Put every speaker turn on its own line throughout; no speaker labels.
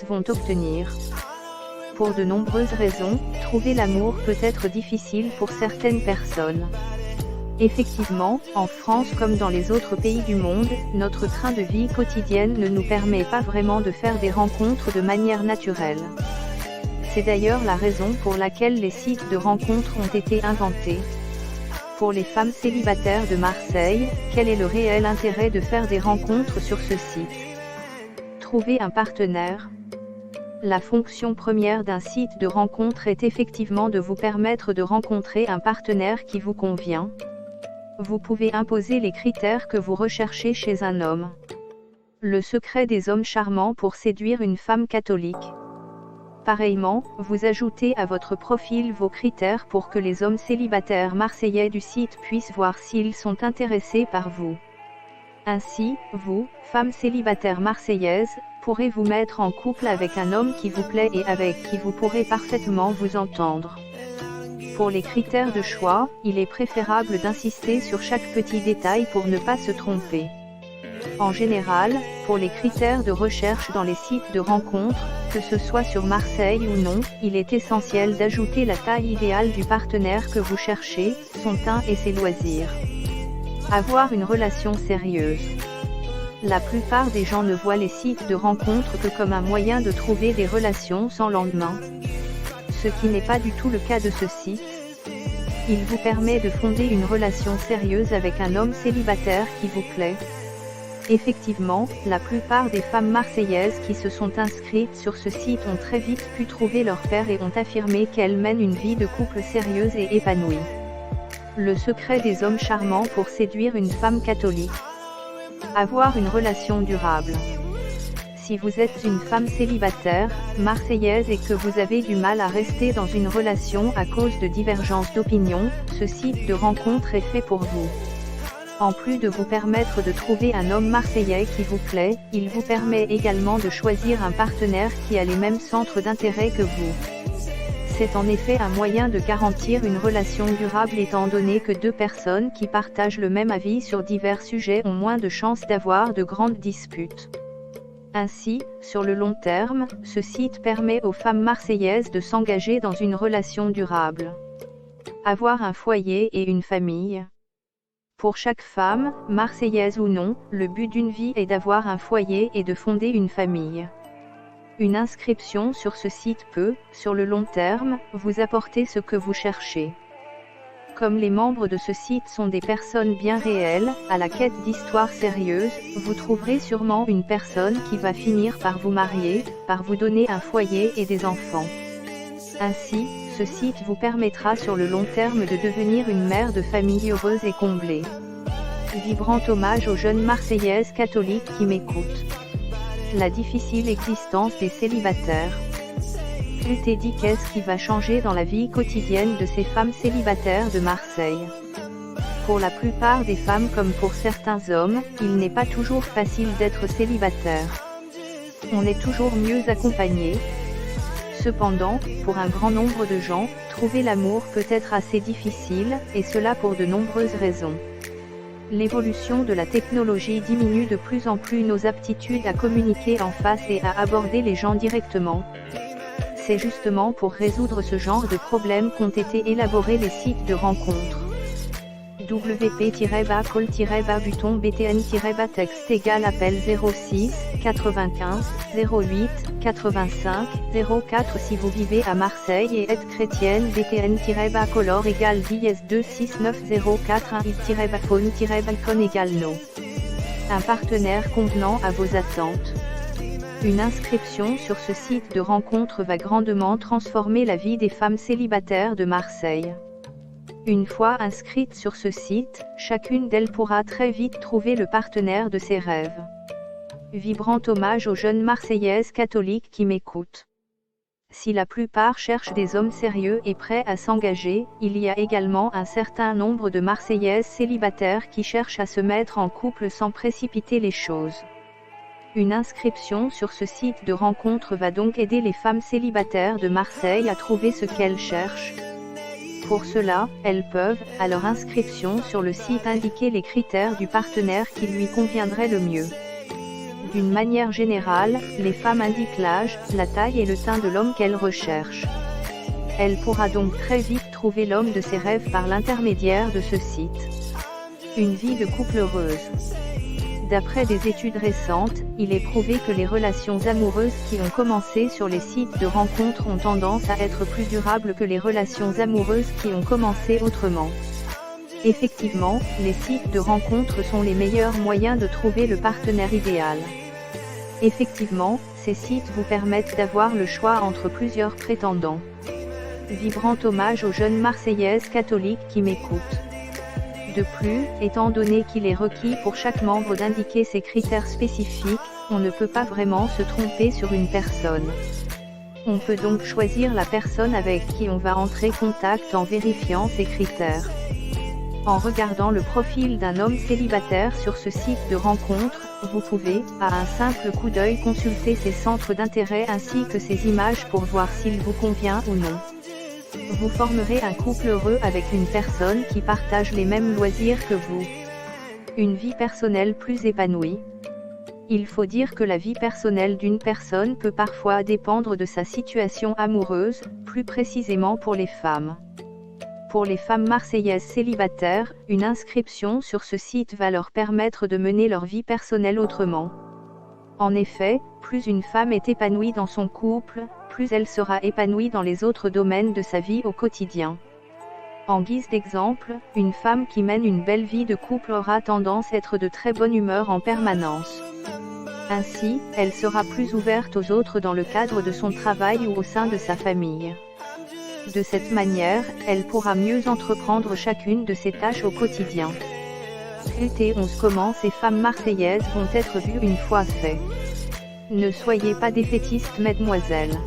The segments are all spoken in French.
vont obtenir. Pour de nombreuses raisons, trouver l'amour peut être difficile pour certaines personnes. Effectivement, en France comme dans les autres pays du monde, notre train de vie quotidienne ne nous permet pas vraiment de faire des rencontres de manière naturelle. C'est d'ailleurs la raison pour laquelle les sites de rencontres ont été inventés. Pour les femmes célibataires de Marseille, quel est le réel intérêt de faire des rencontres sur ce site? Trouver un partenaire. La fonction première d'un site de rencontre est effectivement de vous permettre de rencontrer un partenaire qui vous convient. Vous pouvez imposer les critères que vous recherchez chez un homme. Le secret des hommes charmants pour séduire une femme catholique. Pareillement, vous ajoutez à votre profil vos critères pour que les hommes célibataires marseillais du site puissent voir s'ils sont intéressés par vous. Ainsi, vous, femme célibataire marseillaise, pourrez vous mettre en couple avec un homme qui vous plaît et avec qui vous pourrez parfaitement vous entendre. Pour les critères de choix, il est préférable d'insister sur chaque petit détail pour ne pas se tromper. En général, pour les critères de recherche dans les sites de rencontres, que ce soit sur Marseille ou non, il est essentiel d'ajouter la taille idéale du partenaire que vous cherchez, son teint et ses loisirs. Avoir une relation sérieuse. La plupart des gens ne voient les sites de rencontres que comme un moyen de trouver des relations sans lendemain. Ce qui n'est pas du tout le cas de ce site. Il vous permet de fonder une relation sérieuse avec un homme célibataire qui vous plaît. Effectivement, la plupart des femmes marseillaises qui se sont inscrites sur ce site ont très vite pu trouver leur père et ont affirmé qu'elles mènent une vie de couple sérieuse et épanouie. Le secret des hommes charmants pour séduire une femme catholique. Avoir une relation durable. Si vous êtes une femme célibataire, marseillaise et que vous avez du mal à rester dans une relation à cause de divergences d'opinion, ce site de rencontre est fait pour vous. En plus de vous permettre de trouver un homme marseillais qui vous plaît, il vous permet également de choisir un partenaire qui a les mêmes centres d'intérêt que vous. C'est en effet un moyen de garantir une relation durable étant donné que deux personnes qui partagent le même avis sur divers sujets ont moins de chances d'avoir de grandes disputes. Ainsi, sur le long terme, ce site permet aux femmes marseillaises de s'engager dans une relation durable. Avoir un foyer et une famille. Pour chaque femme, marseillaise ou non, le but d'une vie est d'avoir un foyer et de fonder une famille. Une inscription sur ce site peut, sur le long terme, vous apporter ce que vous cherchez. Comme les membres de ce site sont des personnes bien réelles, à la quête d'histoires sérieuses, vous trouverez sûrement une personne qui va finir par vous marier, par vous donner un foyer et des enfants. Ainsi, ce site vous permettra sur le long terme de devenir une mère de famille heureuse et comblée. Vibrant hommage aux jeunes Marseillaises catholiques qui m'écoutent. La difficile existence des célibataires. Tu t'es dit qu'est-ce qui va changer dans la vie quotidienne de ces femmes célibataires de Marseille? Pour la plupart des femmes comme pour certains hommes, il n'est pas toujours facile d'être célibataire. On est toujours mieux accompagné. Cependant, pour un grand nombre de gens, trouver l'amour peut être assez difficile, et cela pour de nombreuses raisons. L'évolution de la technologie diminue de plus en plus nos aptitudes à communiquer en face et à aborder les gens directement. C'est justement pour résoudre ce genre de problème qu'ont été élaborés les sites de rencontres. wp-call-buton-btn-texte égale appel 06 95 08 85 04 si vous vivez à Marseille et êtes chrétienne btn-color égale 10-26904-1-phone-icon égale no. Un partenaire convenant à vos attentes. Une inscription sur ce site de rencontre va grandement transformer la vie des femmes célibataires de Marseille. Une fois inscrite sur ce site, chacune d'elles pourra très vite trouver le partenaire de ses rêves. Vibrant hommage aux jeunes Marseillaises catholiques qui m'écoutent. Si la plupart cherchent des hommes sérieux et prêts à s'engager, il y a également un certain nombre de Marseillaises célibataires qui cherchent à se mettre en couple sans précipiter les choses. Une inscription sur ce site de rencontre va donc aider les femmes célibataires de Marseille à trouver ce qu'elles cherchent. Pour cela, elles peuvent, à leur inscription sur le site indiquer les critères du partenaire qui lui conviendrait le mieux. D'une manière générale, les femmes indiquent l'âge, la taille et le teint de l'homme qu'elles recherchent. Elle pourra donc très vite trouver l'homme de ses rêves par l'intermédiaire de ce site. Une vie de couple heureuse. D'après des études récentes, il est prouvé que les relations amoureuses qui ont commencé sur les sites de rencontres ont tendance à être plus durables que les relations amoureuses qui ont commencé autrement. Effectivement, les sites de rencontres sont les meilleurs moyens de trouver le partenaire idéal. Effectivement, ces sites vous permettent d'avoir le choix entre plusieurs prétendants. Vibrant hommage aux jeunes Marseillaises catholiques qui m'écoutent. De plus, étant donné qu'il est requis pour chaque membre d'indiquer ses critères spécifiques, on ne peut pas vraiment se tromper sur une personne. On peut donc choisir la personne avec qui on va entrer contact en vérifiant ses critères. En regardant le profil d'un homme célibataire sur ce site de rencontre, vous pouvez, à un simple coup d'œil, consulter ses centres d'intérêt ainsi que ses images pour voir s'il vous convient ou non. Vous formerez un couple heureux avec une personne qui partage les mêmes loisirs que vous. Une vie personnelle plus épanouie. Il faut dire que la vie personnelle d'une personne peut parfois dépendre de sa situation amoureuse, plus précisément pour les femmes. Pour les femmes marseillaises célibataires, une inscription sur ce site va leur permettre de mener leur vie personnelle autrement. En effet, plus une femme est épanouie dans son couple, plus elle sera épanouie dans les autres domaines de sa vie au quotidien. En guise d'exemple, une femme qui mène une belle vie de couple aura tendance à être de très bonne humeur en permanence. Ainsi, elle sera plus ouverte aux autres dans le cadre de son travail ou au sein de sa famille. De cette manière, elle pourra mieux entreprendre chacune de ses tâches au quotidien. Q11 Comment ces femmes marseillaises vont être vues une fois fait. Ne soyez pas défaitistes, mesdemoiselles.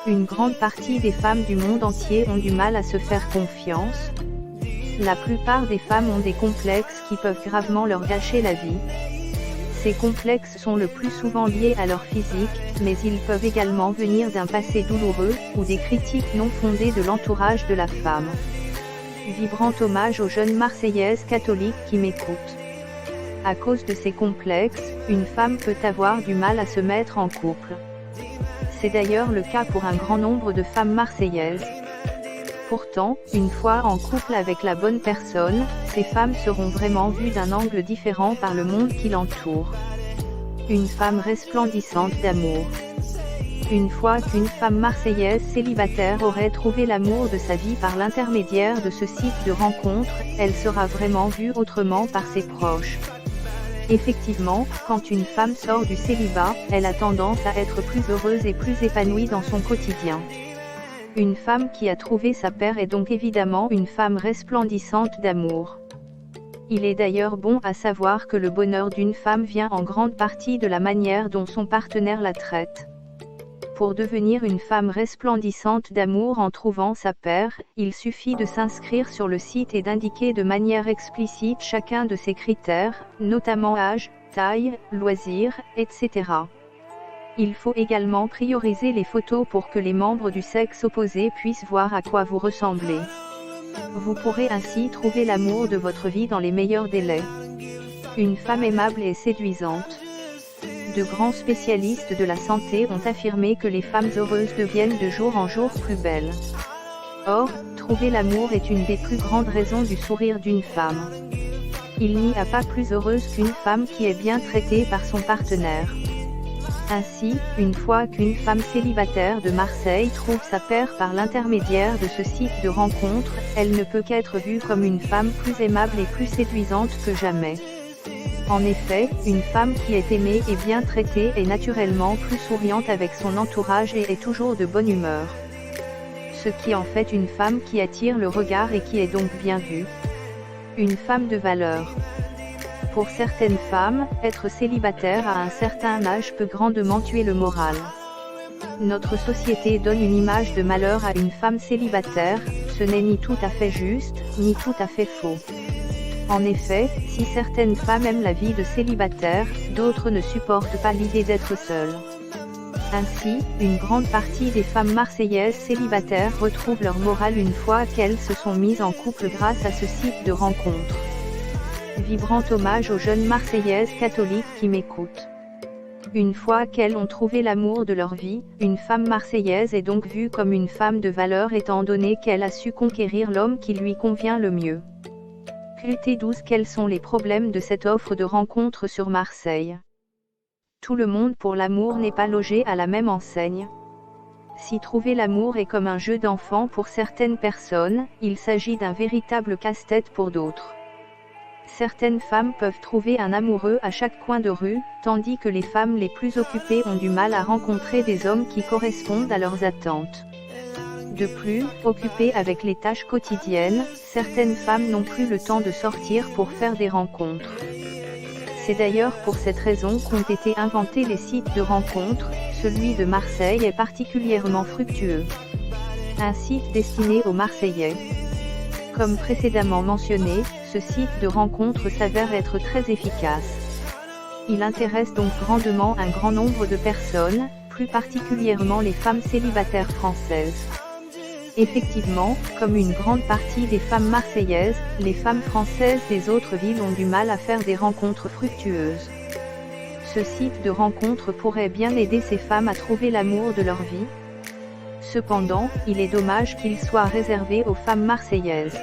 Une grande partie des femmes du monde entier ont du mal à se faire confiance. La plupart des femmes ont des complexes qui peuvent gravement leur gâcher la vie. Ces complexes sont le plus souvent liés à leur physique, mais ils peuvent également venir d'un passé douloureux, ou des critiques non fondées de l'entourage de la femme. Vibrant hommage aux jeunes Marseillaises catholiques qui m'écoutent. À cause de ces complexes, une femme peut avoir du mal à se mettre en couple. C'est d'ailleurs le cas pour un grand nombre de femmes marseillaises. Pourtant, une fois en couple avec la bonne personne, ces femmes seront vraiment vues d'un angle différent par le monde qui l'entoure. Une femme resplendissante d'amour. Une fois qu'une femme marseillaise célibataire aurait trouvé l'amour de sa vie par l'intermédiaire de ce site de rencontre, elle sera vraiment vue autrement par ses proches. Effectivement, quand une femme sort du célibat, elle a tendance à être plus heureuse et plus épanouie dans son quotidien. Une femme qui a trouvé sa paire est donc évidemment une femme resplendissante d'amour. Il est d'ailleurs bon à savoir que le bonheur d'une femme vient en grande partie de la manière dont son partenaire la traite. Pour devenir une femme resplendissante d'amour en trouvant sa paire, il suffit de s'inscrire sur le site et d'indiquer de manière explicite chacun de ses critères, notamment âge, taille, loisirs, etc. Il faut également prioriser les photos pour que les membres du sexe opposé puissent voir à quoi vous ressemblez. Vous pourrez ainsi trouver l'amour de votre vie dans les meilleurs délais. Une femme aimable et séduisante. De grands spécialistes de la santé ont affirmé que les femmes heureuses deviennent de jour en jour plus belles. Or, trouver l'amour est une des plus grandes raisons du sourire d'une femme. Il n'y a pas plus heureuse qu'une femme qui est bien traitée par son partenaire. Ainsi, une fois qu'une femme célibataire de Marseille trouve sa paire par l'intermédiaire de ce site de rencontre, elle ne peut qu'être vue comme une femme plus aimable et plus séduisante que jamais. En effet, une femme qui est aimée et bien traitée est naturellement plus souriante avec son entourage et est toujours de bonne humeur. Ce qui en fait une femme qui attire le regard et qui est donc bien vue. Une femme de valeur. Pour certaines femmes, être célibataire à un certain âge peut grandement tuer le moral. Notre société donne une image de malheur à une femme célibataire, ce n'est ni tout à fait juste, ni tout à fait faux. En effet, si certaines femmes aiment la vie de célibataire, d'autres ne supportent pas l'idée d'être seules. Ainsi, une grande partie des femmes marseillaises célibataires retrouvent leur morale une fois qu'elles se sont mises en couple grâce à ce site de rencontre. Vibrant hommage aux jeunes Marseillaises catholiques qui m'écoutent. Une fois qu'elles ont trouvé l'amour de leur vie, une femme marseillaise est donc vue comme une femme de valeur étant donné qu'elle a su conquérir l'homme qui lui convient le mieux. QT12 Quels sont les problèmes de cette offre de rencontre sur Marseille? Tout le monde pour l'amour n'est pas logé à la même enseigne. Si trouver l'amour est comme un jeu d'enfant pour certaines personnes, il s'agit d'un véritable casse-tête pour d'autres. Certaines femmes peuvent trouver un amoureux à chaque coin de rue, tandis que les femmes les plus occupées ont du mal à rencontrer des hommes qui correspondent à leurs attentes. De plus, occupées avec les tâches quotidiennes, certaines femmes n'ont plus le temps de sortir pour faire des rencontres. C'est d'ailleurs pour cette raison qu'ont été inventés les sites de rencontres. Celui de Marseille est particulièrement fructueux. Un site destiné aux Marseillais. Comme précédemment mentionné, ce site de rencontre s'avère être très efficace. Il intéresse donc grandement un grand nombre de personnes, plus particulièrement les femmes célibataires françaises. Effectivement, comme une grande partie des femmes marseillaises, les femmes françaises des autres villes ont du mal à faire des rencontres fructueuses. Ce site de rencontre pourrait bien aider ces femmes à trouver l'amour de leur vie. Cependant, il est dommage qu'il soit réservé aux femmes marseillaises.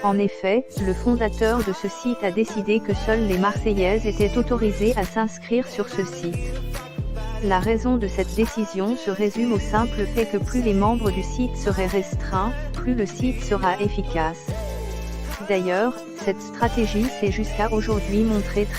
En effet, le fondateur de ce site a décidé que seules les Marseillaises étaient autorisées à s'inscrire sur ce site. La raison de cette décision se résume au simple fait que plus les membres du site seraient restreints, plus le site sera efficace. D'ailleurs, cette stratégie s'est jusqu'à aujourd'hui montrée très